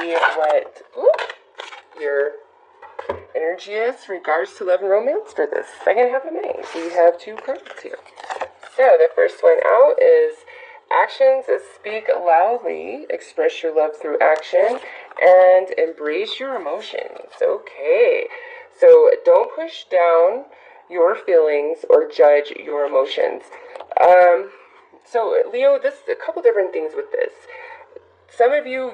see what your energy is in regards to love and romance for this second half of May. We have 2 cards here. So the first one out is actions that speak loudly, express your love through action, and embrace your emotions. Okay, so don't push down your feelings or judge your emotions. So Leo, this a couple different things with this. Some of you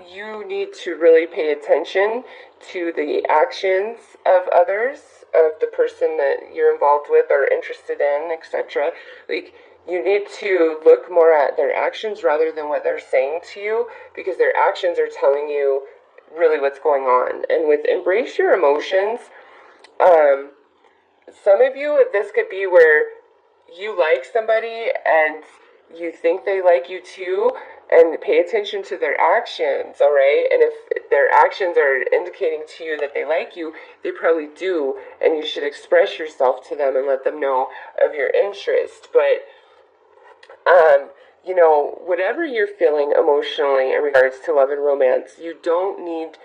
need to really pay attention to the actions of others, of the person that you're involved with or interested in, etc. Like, you need to look more at their actions rather than what they're saying to you, because their actions are telling you really what's going on. And with embrace your emotions, some of you, this could be where you like somebody and you think they like you too, and pay attention to their actions, all right? And if their actions are indicating to you that they like you, they probably do, and you should express yourself to them and let them know of your interest. But whatever you're feeling emotionally in regards to love and romance, you don't need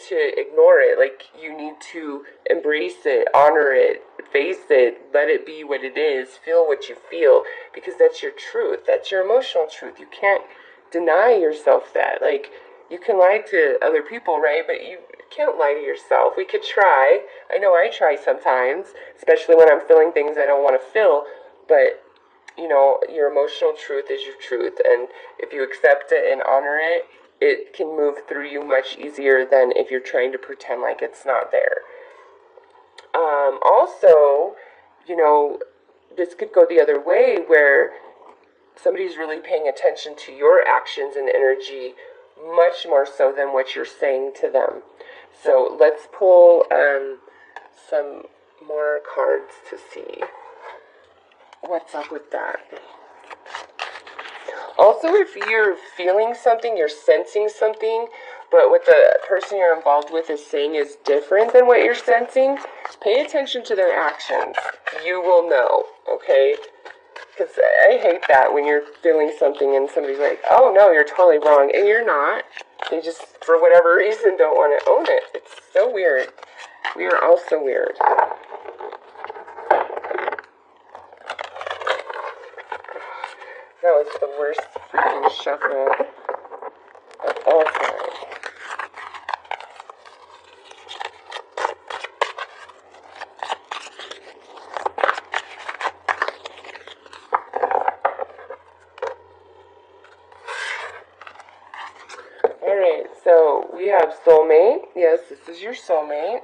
to ignore it. Like, you need to embrace it, honor it, face it, let it be what it is, feel what you feel, because that's your truth. That's your emotional truth. You can't deny yourself that. Like, you can lie to other people, right? But you can't lie to yourself. We could try. I know I try sometimes, especially when I'm feeling things I don't want to feel, but your emotional truth is your truth, and if you accept it and honor it, it can move through you much easier than if you're trying to pretend like it's not there. Also, this could go the other way, where somebody's really paying attention to your actions and energy much more so than what you're saying to them. So let's pull some more cards to see what's up with that. Also, if you're feeling something, you're sensing something, but what the person you're involved with is saying is different than what you're sensing, pay attention to their actions. You will know, okay? Because I hate that when you're feeling something and somebody's like, oh no, you're totally wrong, and you're not. They just, for whatever reason, don't want to own it. It's so weird. We are all so weird. That was the worst freaking shuffle of all time. Alright, so we have soulmate. Yes, this is your soulmate.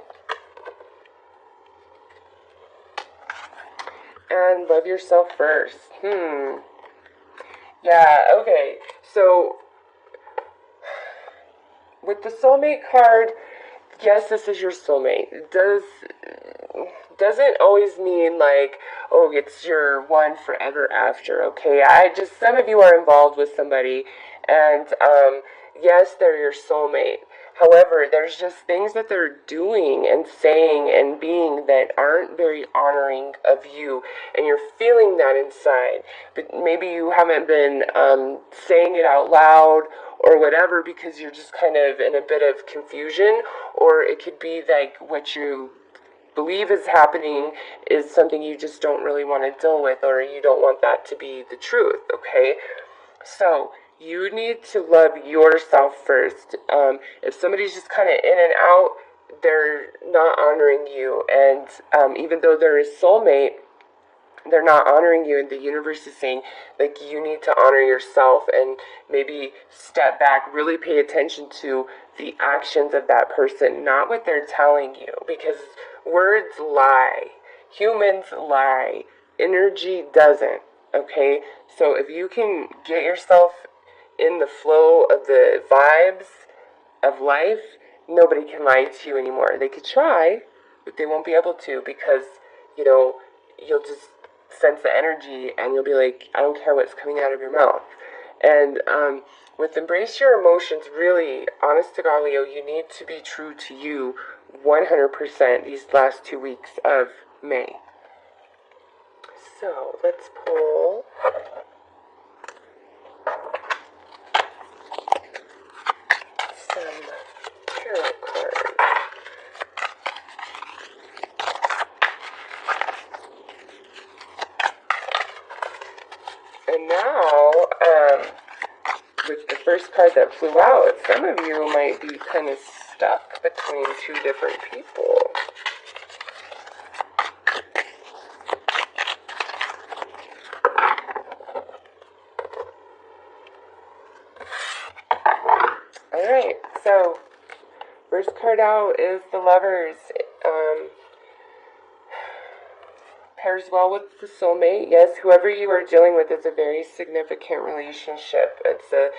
And love yourself first. Yeah, okay. So, with the soulmate card, yes, this is your soulmate. It doesn't always mean like, oh, it's your one forever after, okay? Some of you are involved with somebody, and yes, they're your soulmate. However, there's just things that they're doing and saying and being that aren't very honoring of you, and you're feeling that inside. But maybe you haven't been saying it out loud or whatever, because you're just kind of in a bit of confusion, or it could be like what you believe is happening is something you just don't really want to deal with, or you don't want that to be the truth, okay? So you need to love yourself first. If somebody's just kind of in and out, they're not honoring you. And even though they're a soulmate, they're not honoring you. And the universe is saying, like, you need to honor yourself and maybe step back, really pay attention to the actions of that person, not what they're telling you. Because words lie. Humans lie. Energy doesn't. Okay? So if you can get yourself in the flow of the vibes of life, nobody can lie to you anymore. They could try, but they won't be able to, because, you'll just sense the energy and you'll be like, I don't care what's coming out of your mouth. And with embrace your emotions, really, honest to God, Leo, you need to be true to you 100% these last 2 weeks of May. So let's pull And now, with the first card that flew out, some of you might be kind of stuck between two different people. Alright, so first card out is the Lovers. Pairs well with the soulmate. Yes, whoever you are dealing with is a very significant relationship. It's a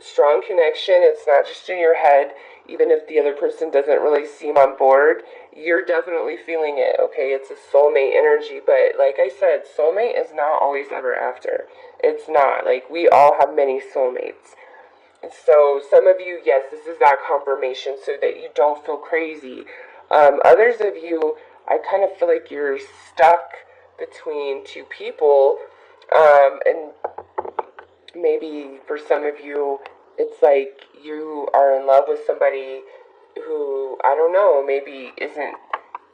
strong connection. It's not just in your head. Even if the other person doesn't really seem on board, you're definitely feeling it, okay? It's a soulmate energy, but like I said, soulmate is not always ever after. It's not. Like, we all have many soulmates. So some of you, yes, this is that confirmation so that you don't feel crazy. Others of you, I kind of feel like you're stuck between two people, and maybe for some of you, it's like you are in love with somebody who, I don't know, maybe isn't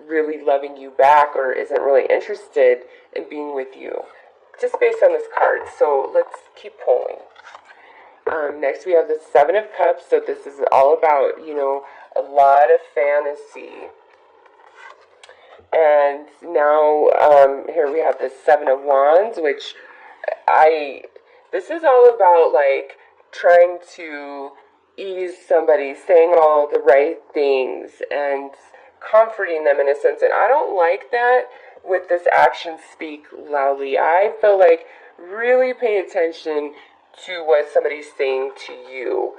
really loving you back or isn't really interested in being with you, just based on this card. So let's keep pulling. Next we have the Seven of Cups, so this is all about, a lot of fantasy. And now, here we have the Seven of Wands, which this is all about, like, trying to ease somebody, saying all the right things, and comforting them in a sense. And I don't like that with this action speak loudly. I feel like really pay attention to what somebody's saying to you.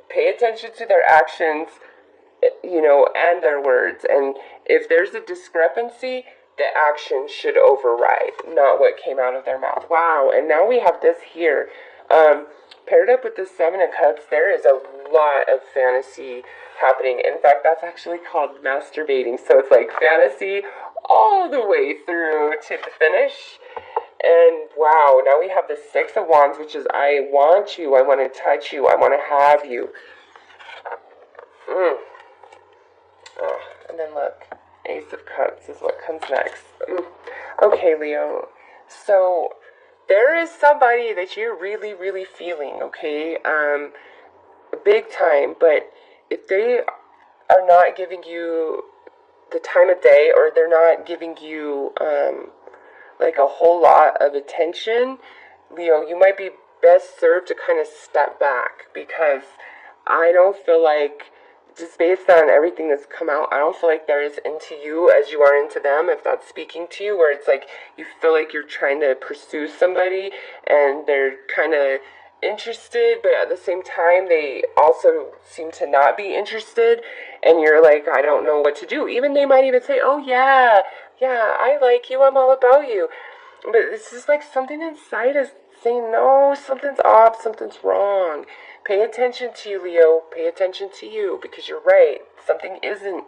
Pay attention to their actions, and their words. And if there's a discrepancy, the action should override, not what came out of their mouth. Wow, and now we have this here. Paired up with the Seven of Cups, there is a lot of fantasy happening. In fact, that's actually called masturbating. So it's like fantasy all the way through to the finish. And wow, now we have the Six of Wands, which is I want you, I want to touch you, I want to have you. Oh, and then look, Ace of Cups is what comes next. Okay, Leo. So there is somebody that you're really, really feeling, okay? Big time, but if they are not giving you the time of day, or they're not giving you like a whole lot of attention, Leo, you might be best served to kind of step back, because I don't feel like, just based on everything that's come out, I don't feel like they're as into you as you are into them, if that's speaking to you, where it's like you feel like you're trying to pursue somebody and they're kind of interested, but at the same time they also seem to not be interested, and you're like, I don't know what to do. Even they might even say, oh yeah, I like you, I'm all about you, but this is like something inside is saying, no, something's off, something's wrong. Pay attention to you, Leo. Pay attention to you, because you're right. Something isn't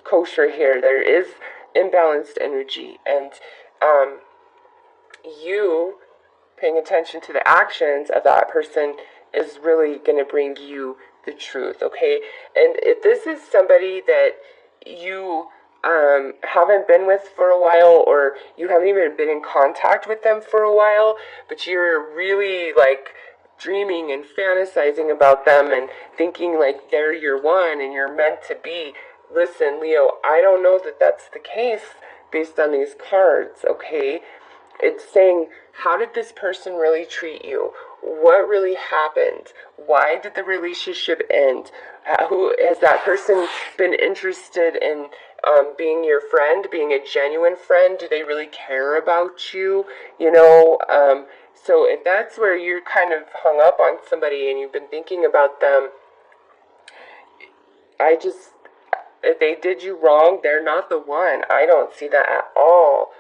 kosher here. There is imbalanced energy, and you paying attention to the actions of that person is really going to bring you the truth, okay? And if this is somebody that you haven't been with for a while, or you haven't even been in contact with them for a while, but you're really like dreaming and fantasizing about them and thinking like they're your one and you're meant to be, listen, Leo, I don't know that that's the case based on these cards, okay? It's saying, how did this person really treat you? What really happened? Why did the relationship end? Who has that person been interested in being your friend, being a genuine friend? Do they really care about you? So if that's where you're kind of hung up on somebody and you've been thinking about them, if they did you wrong, they're not the one. I don't see that at all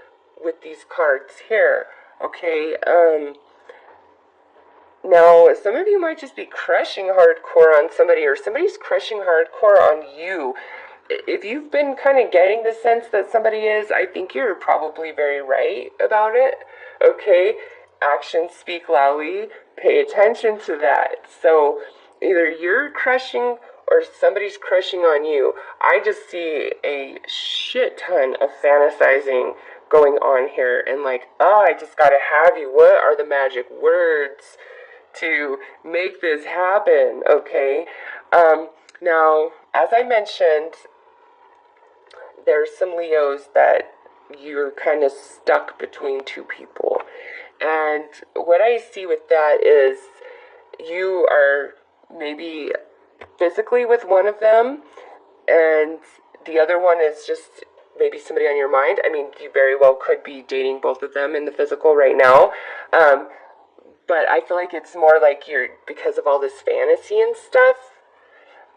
with these cards here, okay? Now, some of you might just be crushing hardcore on somebody, or somebody's crushing hardcore on you. If you've been kind of getting the sense that somebody is, I think you're probably very right about it, okay? Actions speak loudly. Pay attention to that. So either you're crushing or somebody's crushing on you. I just see a shit ton of fantasizing going on here, and like, oh, I just gotta have you. What are the magic words to make this happen? Okay. Now, as I mentioned, there's some Leos that you're kind of stuck between two people. And what I see with that is you are maybe physically with one of them, and the other one is just maybe somebody on your mind. I mean, you very well could be dating both of them in the physical right now. But I feel like it's more like you're, because of all this fantasy and stuff,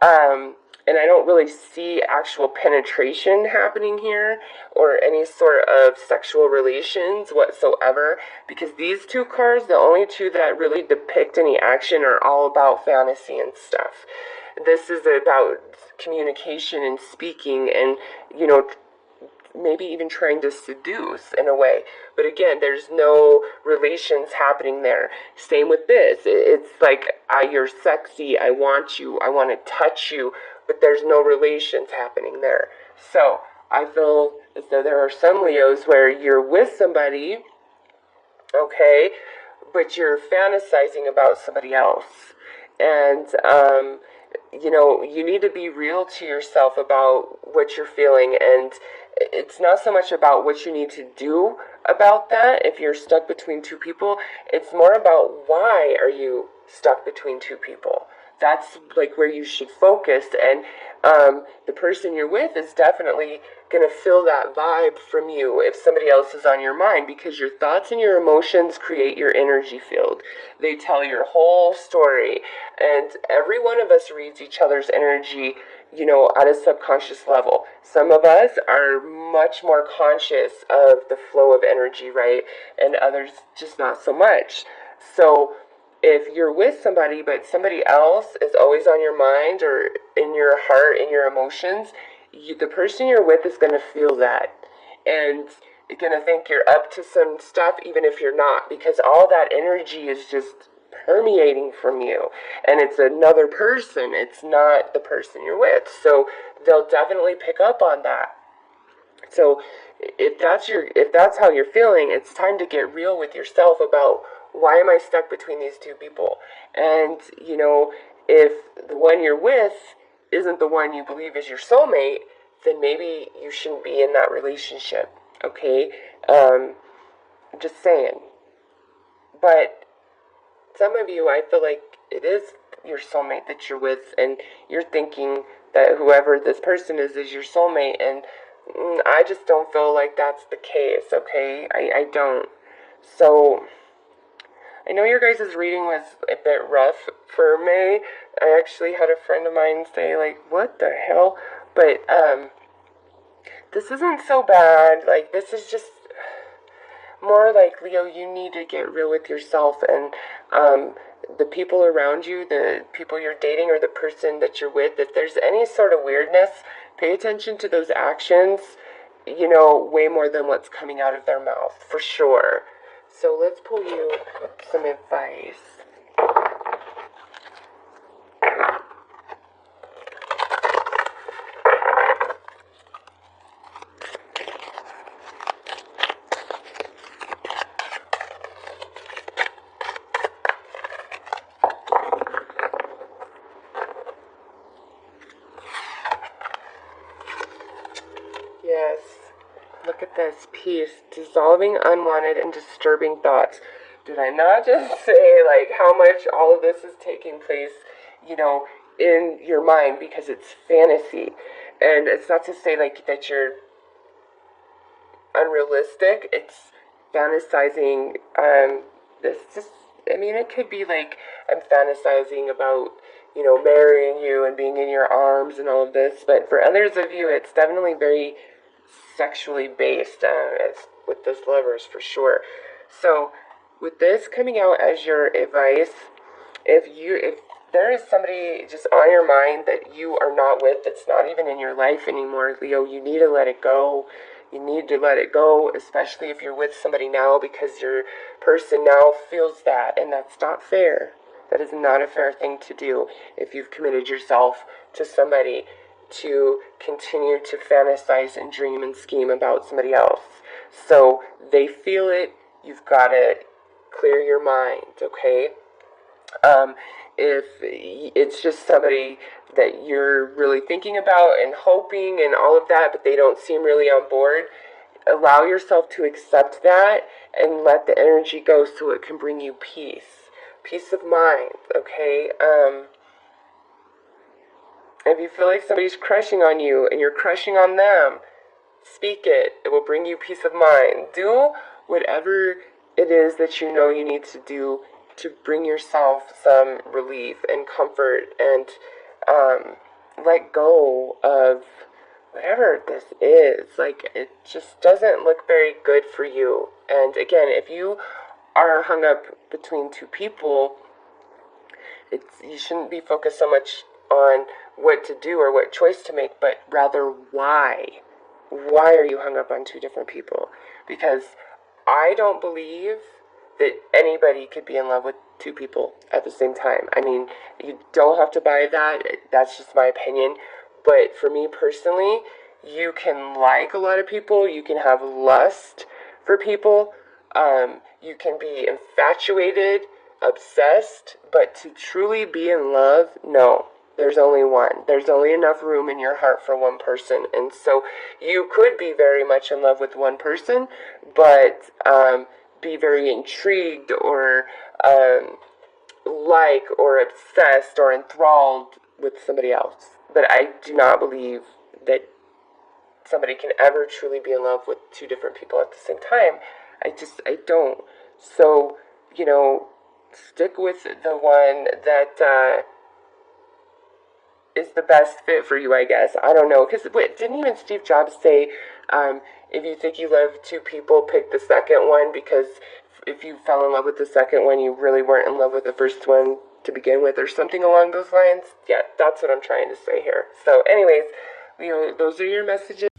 and I don't really see actual penetration happening here or any sort of sexual relations whatsoever, because these two cards, the only two that really depict any action, are all about fantasy and stuff. This is about communication and speaking and, maybe even trying to seduce in a way. But again, there's no relations happening there. Same with this. It's like, you're sexy, I want you, I want to touch you, but there's no relations happening there. So I feel as though there are some Leos where you're with somebody, okay, but you're fantasizing about somebody else. And, you need to be real to yourself about what you're feeling, and it's not so much about what you need to do about that if you're stuck between two people. It's more about why are you stuck between two people. That's like where you should focus, and the person you're with is definitely going to feel that vibe from you if somebody else is on your mind, because your thoughts and your emotions create your energy field. They tell your whole story, and every one of us reads each other's energy, at a subconscious level. Some of us are much more conscious of the flow of energy, right? And others just not so much. So if you're with somebody, but somebody else is always on your mind or in your heart, in your emotions, the person you're with is going to feel that. And you're going to think you're up to some stuff, even if you're not, because all that energy is just permeating from you. And it's another person. It's not the person you're with. So they'll definitely pick up on that. So if that's how you're feeling, it's time to get real with yourself about, why am I stuck between these two people? And, if the one you're with isn't the one you believe is your soulmate, then maybe you shouldn't be in that relationship, okay? Just saying. But some of you, I feel like it is your soulmate that you're with, and you're thinking that whoever this person is your soulmate, and I just don't feel like that's the case, okay? I don't. So I know your guys' reading was a bit rough for me. I actually had a friend of mine say, like, what the hell? But, this isn't so bad. Like, this is just more like, Leo, you need to get real with yourself, and, the people around you, the people you're dating, or the person that you're with, if there's any sort of weirdness, pay attention to those actions, way more than what's coming out of their mouth, for sure. So let's pull you some advice. Yes. Look at this piece. Dissolving unwanted and disturbing thoughts. Did I not just say, like, how much all of this is taking place, in your mind, because it's fantasy? And it's not to say, like, that you're unrealistic. It's fantasizing, this just, it could be like, I'm fantasizing about, marrying you and being in your arms and all of this, but for others of you, it's definitely very sexually based, as with those lovers, for sure. So with this coming out as your advice, if there is somebody just on your mind that you are not with, that's not even in your life anymore, Leo, you need to let it go. You need to let it go, especially if you're with somebody now, because your person now feels that, and that's not fair. That is not a fair thing to do if you've committed yourself to somebody, to continue to fantasize and dream and scheme about somebody else. So they feel it. You've got to clear your mind, okay? If it's just somebody that you're really thinking about and hoping and all of that, but they don't seem really on board, allow yourself to accept that and let the energy go so it can bring you peace of mind, okay? If you feel like somebody's crushing on you and you're crushing on them, speak it. It will bring you peace of mind. Do whatever it is that you know you need to do to bring yourself some relief and comfort, and let go of whatever this is. Like, it just doesn't look very good for you. And again, if you are hung up between two people, you shouldn't be focused so much on what to do or what choice to make, but rather why. Why are you hung up on two different people? Because I don't believe that anybody could be in love with two people at the same time. I mean, you don't have to buy that. That's just my opinion. But for me personally, you can like a lot of people. You can have lust for people. You can be infatuated, obsessed. But to truly be in love, no. There's only one. There's only enough room in your heart for one person. And so you could be very much in love with one person, but be very intrigued or like or obsessed or enthralled with somebody else. But I do not believe that somebody can ever truly be in love with two different people at the same time. I don't. So, stick with the one that is the best fit for you, I guess. I don't know. Because didn't even Steve Jobs say, if you think you love two people, pick the second one, because if you fell in love with the second one, you really weren't in love with the first one to begin with, or something along those lines? Yeah, that's what I'm trying to say here. So anyways, those are your messages.